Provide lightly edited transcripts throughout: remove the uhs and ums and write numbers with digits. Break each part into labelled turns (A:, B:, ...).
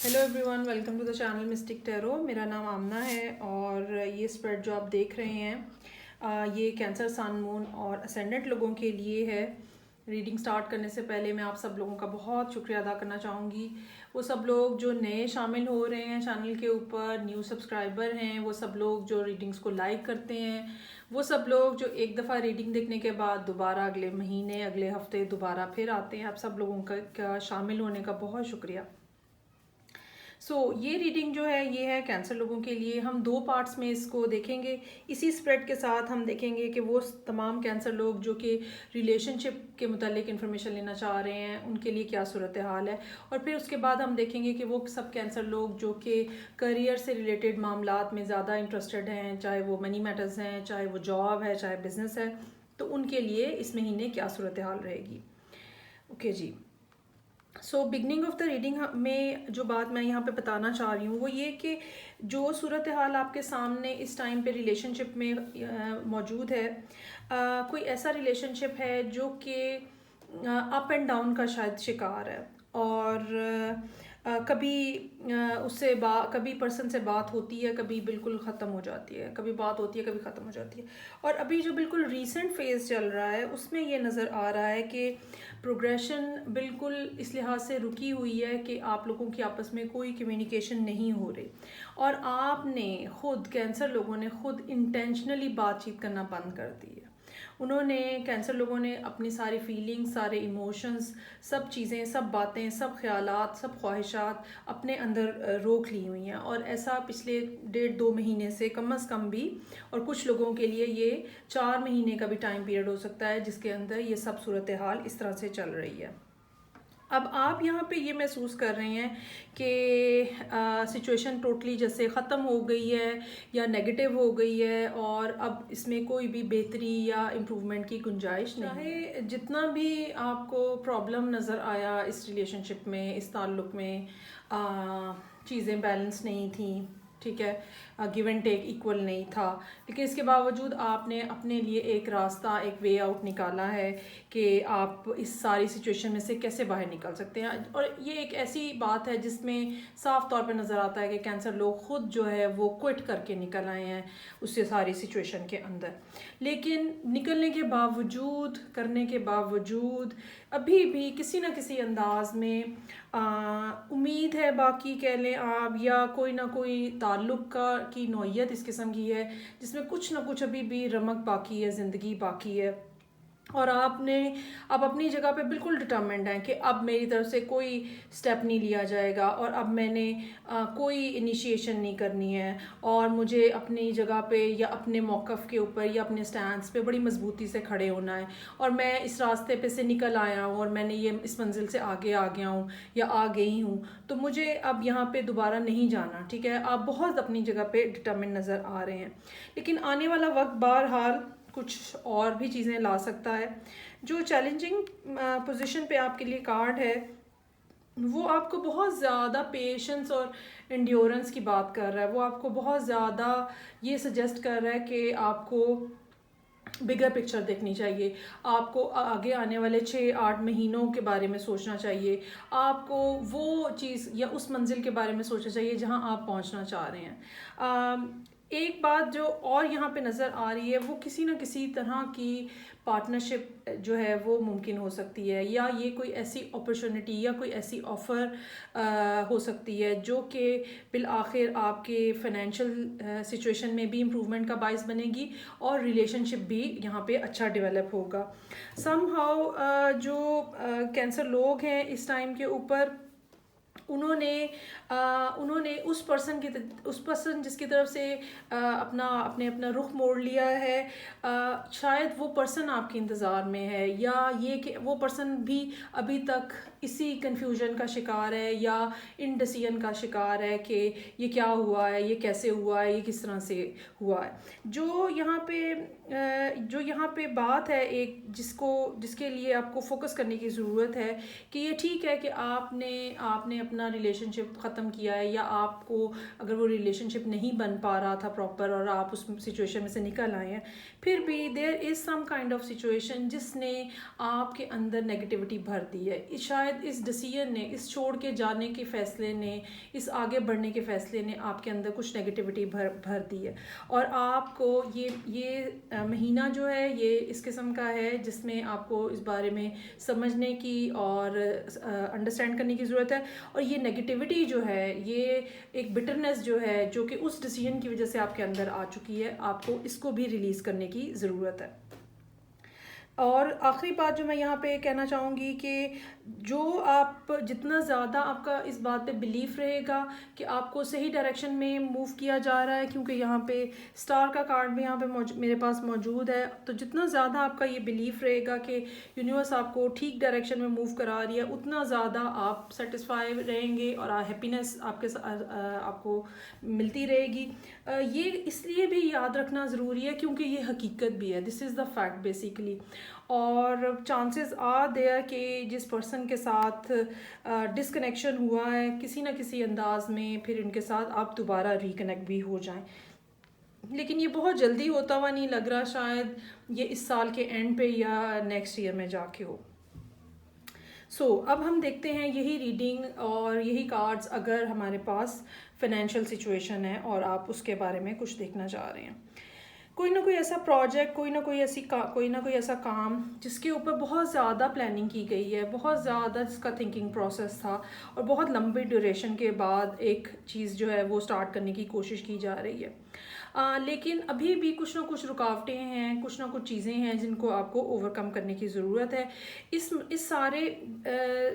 A: Hello everyone, welcome to the channel mystic tarot. मेरा नाम आमना है और ये स्प्रेड जो आप देख रहे हैं ये कैंसर, सन, मून और असेंडेंट लोगों के लिए है। रीडिंग स्टार्ट करने से पहले मैं आप सब लोगों का बहुत शुक्रिया अदा करना चाहूँगी। वो सब लोग जो नए शामिल हो रहे हैं चैनल के ऊपर, न्यू सब्सक्राइबर हैं, वो सब लोग जो रीडिंग्स को लाइक करते हैं, वो सब लोग जो एक दफ़ा रीडिंग देखने के बाद दोबारा अगले महीने, अगले हफ्ते दोबारा फिर आते हैं। आप सब लोगों का शामिल होने का बहुत शुक्रिया। ये रीडिंग जो है ये है कैंसर लोगों के लिए। हम दो पार्ट्स में इसको देखेंगे। इसी स्प्रेड के साथ हम देखेंगे कि वो तमाम कैंसर लोग जो कि रिलेशनशिप के मुतालिक इन्फॉर्मेशन लेना चाह रहे हैं उनके लिए क्या सूरत हाल है, और फिर उसके बाद हम देखेंगे कि वो सब कैंसर लोग जो कि करियर से रिलेटेड मामलात में ज़्यादा इंटरेस्टेड हैं, चाहे वो मनी मैटर्स हैं, चाहे वो जॉब है, चाहे बिजनेस है, तो उनके लिए इस महीने क्या सूरत हाल रहेगी। ओके जी। बिगनिंग ऑफ द रीडिंग में जो बात मैं यहाँ पे बताना चाह रही हूँ वो ये कि जो सूरत हाल आपके सामने इस टाइम पे रिलेशनशिप में मौजूद है, कोई ऐसा रिलेशनशिप है जो कि अप एंड डाउन का शायद शिकार है, और कभी कभी पर्सन से बात होती है, कभी बिल्कुल ख़त्म हो जाती है, कभी बात होती है, कभी ख़त्म हो जाती है। और अभी जो बिल्कुल रीसेंट फेज़ चल रहा है उसमें ये नज़र आ रहा है कि प्रोग्रेशन बिल्कुल इस लिहाज से रुकी हुई है कि आप लोगों की आपस में कोई कम्युनिकेशन नहीं हो रही, और आपने खुद, कैंसर लोगों ने खुद इंटेंशनली बातचीत करना बंद कर दी है। उन्होंने, कैंसर लोगों ने अपनी सारी फीलिंग्स, सारे इमोशंस, सब चीज़ें, सब बातें, सब ख्यालात, सब ख्वाहिशात अपने अंदर रोक ली हुई हैं, और ऐसा पिछले 1.5-2 महीने से कम अज़ कम भी, और कुछ लोगों के लिए ये 4 महीने का भी टाइम पीरियड हो सकता है जिसके अंदर ये सब सूरत हाल इस तरह से चल रही है। अब आप यहाँ पे ये महसूस कर रहे हैं कि सिचुएशन टोटली जैसे ख़त्म हो गई है या नेगेटिव हो गई है, और अब इसमें कोई भी बेहतरी या इम्प्रूवमेंट की गुंजाइश नहीं है। जितना भी आपको प्रॉब्लम नज़र आया इस रिलेशनशिप में, इस ताल्लुक़ में, चीज़ें बैलेंस नहीं थी, ठीक है, गिव एंड टेक इक्वल नहीं था, लेकिन इसके बावजूद आपने अपने लिए एक रास्ता, एक वे आउट निकाला है कि आप इस सारी सिचुएशन में से कैसे बाहर निकल सकते हैं। और ये एक ऐसी बात है जिसमें साफ तौर पर नज़र आता है कि कैंसर लोग खुद जो है वो क्विट करके निकल आए हैं उससे सारी सिचुएशन के अंदर, लेकिन निकलने के बावजूद, करने के बावजूद अभी भी किसी न किसी अंदाज में उम्मीद है, बाकी कह लें आप, या कोई ना कोई ताल्लुक़ की नौइयत इस किस्म की है जिसमें कुछ ना कुछ अभी भी रमक बाकी है, ज़िंदगी बाकी है, और आप अपनी जगह पे बिल्कुल डिटर्मिन्ड हैं कि अब मेरी तरफ से कोई स्टेप नहीं लिया जाएगा, और अब मैंने कोई इनिशिएशन नहीं करनी है, और मुझे अपनी जगह पे या अपने मौक़िफ़ के ऊपर या अपने स्टैंड्स पे बड़ी मजबूती से खड़े होना है, और मैं इस रास्ते पे से निकल आया हूँ और मैंने ये इस मंजिल से आगे आ गया हूँ या आ गई हूँ, तो मुझे अब यहाँ पे दोबारा नहीं जाना। ठीक है, आप बहुत अपनी जगह पे डिटर्मिन्ड नज़र आ रहे हैं, लेकिन आने वाला वक्त बहरहाल कुछ और भी चीज़ें ला सकता है। जो चैलेंजिंग पोजीशन पे आपके लिए कार्ड है वो आपको बहुत ज़्यादा पेशेंस और एंड्योरेंस की बात कर रहा है। वो आपको बहुत ज़्यादा ये सजेस्ट कर रहा है कि आपको बिगर पिक्चर देखनी चाहिए, आपको आगे आने वाले 6-8 महीनों के बारे में सोचना चाहिए, आपको वो चीज़ या उस मंजिल के बारे में सोचना चाहिए जहां आप पहुंचना चाह रहे हैं। एक बात जो और यहाँ पे नज़र आ रही है वो किसी न किसी तरह की पार्टनरशिप जो है वो मुमकिन हो सकती है, या ये कोई ऐसी अपॉर्चुनिटी या कोई ऐसी ऑफ़र हो सकती है जो कि बिल आखिर आपके फाइनेंशियल सिचुएशन में भी इम्प्रूवमेंट का बायस बनेगी, और रिलेशनशिप भी यहाँ पे अच्छा डेवलप होगा। समहाउ जो कैंसर लोग हैं इस टाइम के ऊपर, उन्होंने उस पर्सन जिसकी तरफ से अपना रुख मोड़ लिया है, शायद वो पर्सन आपके इंतज़ार में है, या ये कि वो पर्सन भी अभी तक इसी कन्फ्यूजन का शिकार है या इनडिसीजन का शिकार है कि ये क्या हुआ है, ये कैसे हुआ है, ये किस तरह से हुआ है। जो यहाँ पे जो यहाँ पे बात है एक जिसके लिए आपको फोकस करने की ज़रूरत है कि ये ठीक है कि आपने अपना रिलेशनशिप ख़त्म किया है, या आपको अगर वो रिलेशनशिप नहीं बन पा रहा था प्रॉपर और आप उस सिचुएशन में से निकल आए हैं, फिर भी there is some kind of situation जिसने आपके अंदर नेगेटिविटी भर दी है। शायद इस डिसीजन ने, इस छोड़ के जाने के फ़ैसले ने, इस आगे बढ़ने के फ़ैसले ने आपके अंदर कुछ नेगेटिविटी भर दी है। और आपको ये महीना जो है ये इस किस्म का है जिसमें आपको इस बारे में समझने की और अंडरस्टैंड करने की ज़रूरत है। और ये नेगेटिविटी जो है, ये एक बिटरनेस जो है, जो कि उस डिसीजन की वजह से आपके अंदर आ चुकी है, आपको इसको भी रिलीज़ करने की ज़रूरत है। और आखिरी बात जो मैं यहाँ पे कहना चाहूँगी कि जो आप जितना ज़्यादा आपका इस बात पे बिलीफ रहेगा कि आपको सही डायरेक्शन में मूव किया जा रहा है, क्योंकि यहाँ पे स्टार का कार्ड भी यहाँ पे मेरे पास मौजूद है, तो जितना ज़्यादा आपका ये बिलीफ रहेगा कि यूनिवर्स आपको ठीक डायरेक्शन में मूव करा रही है, उतना ज़्यादा आप सेटिस्फाई रहेंगे और हैप्पीनेस आपको मिलती रहेगी। ये इसलिए भी याद रखना ज़रूरी है क्योंकि ये हकीकत भी है, this is the fact basically. और चांसेस आर देयर कि जिस पर्सन के साथ डिसकनेक्शन हुआ है किसी ना किसी अंदाज में, फिर इनके साथ आप दोबारा रिकनेक्ट भी हो जाएं, लेकिन ये बहुत जल्दी होता हुआ नहीं लग रहा, शायद ये इस साल के एंड पे या नेक्स्ट ईयर में जाके हो। अब हम देखते हैं यही रीडिंग और यही कार्ड्स अगर हमारे पास फाइनेंशियल सिचुएशन है और आप उसके बारे में कुछ देखना चाह रहे हैं। कोई ना कोई ऐसा प्रोजेक्ट, कोई ना कोई ऐसा काम जिसके ऊपर बहुत ज़्यादा प्लानिंग की गई है, बहुत ज़्यादा जिसका थिंकिंग प्रोसेस था और बहुत लंबी ड्यूरेशन के बाद एक चीज़ जो है वो स्टार्ट करने की कोशिश की जा रही है। लेकिन अभी भी कुछ ना कुछ रुकावटें हैं, कुछ ना कुछ चीज़ें हैं जिनको आपको ओवरकम करने की ज़रूरत है। इस सारे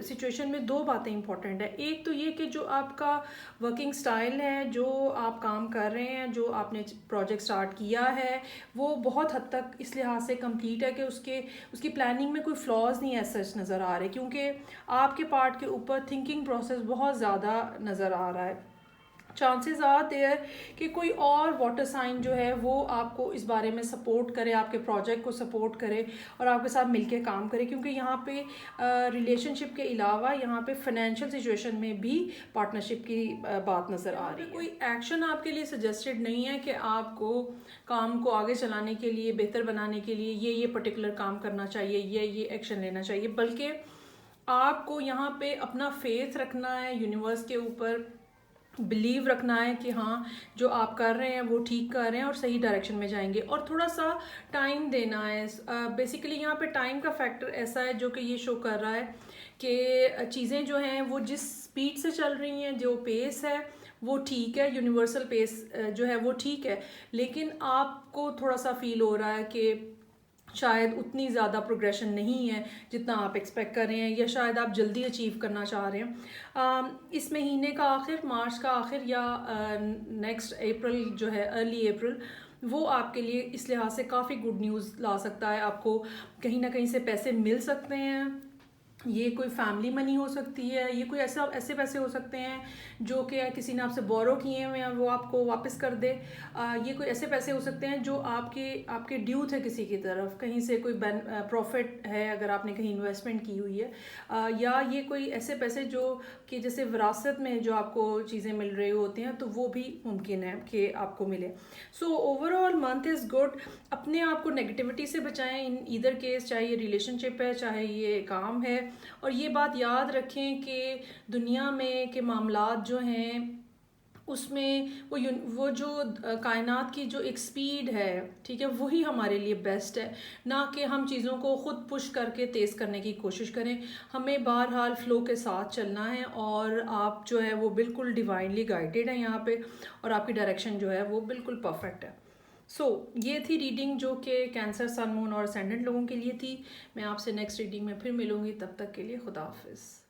A: सिचुएशन में दो बातें इंपॉर्टेंट है। एक तो ये कि जो आपका वर्किंग स्टाइल है, जो आप काम कर रहे हैं, जो आपने प्रोजेक्ट स्टार्ट किया है, वो बहुत हद तक इस लिहाज से कंप्लीट है कि उसकी प्लानिंग में कोई फ्लॉज नहीं ऐसा नज़र आ रहे, क्योंकि आपके पार्ट के ऊपर थिंकिंग प्रोसेस बहुत ज़्यादा नज़र आ रहा है। चांसेस आर देयर कि कोई और वाटर साइन जो है वो आपको इस बारे में सपोर्ट करे, आपके प्रोजेक्ट को सपोर्ट करे और आपके साथ मिलके काम करे, क्योंकि यहाँ पे रिलेशनशिप के अलावा यहाँ पे फाइनेंशियल सिचुएशन में भी पार्टनरशिप की बात नज़र आ रही है। कोई एक्शन आपके लिए सजेस्टेड नहीं है कि आपको काम को आगे चलाने के लिए, बेहतर बनाने के लिए ये पर्टिकुलर काम करना चाहिए, ये एक्शन लेना चाहिए, बल्कि आपको यहाँ पे अपना फेथ रखना है यूनिवर्स के ऊपर, बिलीव रखना है कि हाँ जो आप कर रहे हैं वो ठीक कर रहे हैं और सही डायरेक्शन में जाएंगे, और थोड़ा सा टाइम देना है। बेसिकली यहाँ पे टाइम का फैक्टर ऐसा है जो कि ये शो कर रहा है कि चीज़ें जो हैं वो जिस स्पीड से चल रही हैं, जो पेस है वो ठीक है, यूनिवर्सल पेस जो है वो ठीक है, लेकिन आपको थोड़ा सा फील हो रहा है कि शायद उतनी ज़्यादा प्रोग्रेशन नहीं है जितना आप एक्सपेक्ट कर रहे हैं, या शायद आप जल्दी अचीव करना चाह रहे हैं। इस महीने का आखिर, मार्च का आखिर या नेक्स्ट अप्रैल जो है, अर्ली अप्रैल, वो आपके लिए इस लिहाज से काफ़ी गुड न्यूज़ ला सकता है। आपको कहीं ना कहीं से पैसे मिल सकते हैं, ये कोई फैमिली मनी हो सकती है, ये कोई ऐसे पैसे हो सकते हैं जो कि किसी ने आपसे बोरो किए हुए हैं वो आपको वापस कर दे। ये कोई ऐसे पैसे हो सकते हैं जो आपके ड्यू थे किसी की तरफ, कहीं से कोई प्रॉफिट है अगर आपने कहीं इन्वेस्टमेंट की हुई है, या ये कोई ऐसे पैसे जो कि जैसे विरासत में जो आपको चीज़ें मिल रही होती हैं, तो वो भी मुमकिन है कि आपको मिले। Overall month is good. अपने आप को नेगेटिविटी से बचाएं इन ईदर केस, चाहे ये रिलेशनशिप है चाहे ये काम है। और ये बात याद रखें कि दुनिया में के मामलात जो हैं उसमें वो जो कायनात की जो एक स्पीड है, ठीक है, वही हमारे लिए बेस्ट है, ना कि हम चीज़ों को ख़ुद पुश करके तेज़ करने की कोशिश करें। हमें बहरहाल फ़्लो के साथ चलना है और आप जो है वो बिल्कुल डिवाइनली गाइडेड है यहाँ पे, और आपकी डायरेक्शन जो है वो बिल्कुल परफेक्ट है। ये थी रीडिंग जो कि कैंसर, सन, मून और असेंडेंट लोगों के लिए थी। मैं आपसे नेक्स्ट रीडिंग में फिर मिलूँगी, तब तक के लिए खुदा हाफिज़।